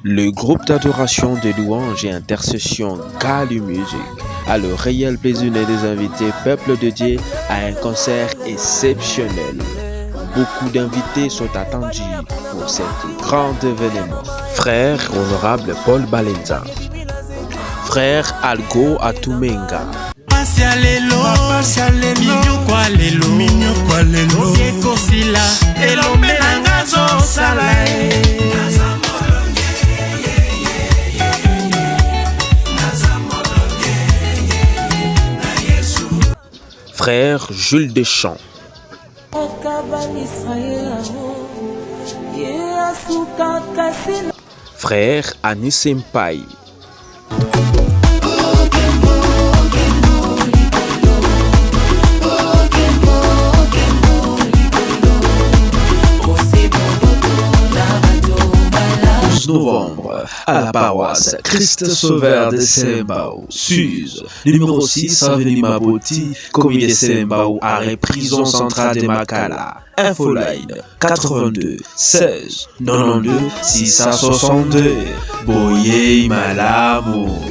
Le groupe d'adoration, de louanges et intercession Galu Music a le réel plaisir de les inviter, peuple de Dieu, à un concert exceptionnel. Beaucoup d'invités sont attendus pour cet grand événement. Frère honorable Paul Balenza, frère Algo Atumenga, frère Jules Deschamps, frère Anis Mpai, novembre à la paroisse Christ Sauveur de Sembao, Suse, numéro 6 avenue Maboti, commune de Sembao, arrêt prison centrale de Makala. Infoline 82 16 92 662 Boye Malamu.